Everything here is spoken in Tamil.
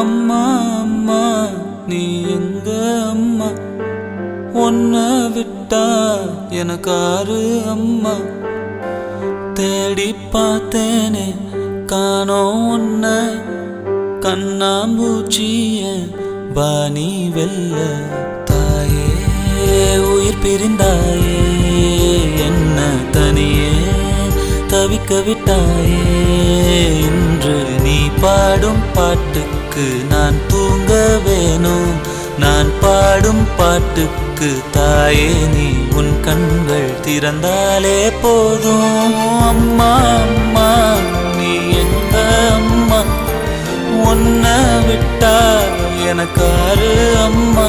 அம்மா அம்மா நீ எங்க அம்மா, உன்னை விட்டா எனக்காரு அம்மா. தேடி பார்த்தேனே காணோம் உன்னை, கண்ணாம்பூச்சிய பாணி வெல்ல. தாயே உயிர் பிரிந்தாயே, என்ன தனியே தவிக்க விட்டாயே. இன்று நீ பாடும் பாட்டுக்கு நான் தூங்க வேணும், நான் பாடும் பாட்டுக்கு தாயே நீ உன் கண்கள் திறந்தாலே போதும். அம்மா அம்மா நீ எங்க அம்மா, உன்னை விட்டா எனக்காரு அம்மா.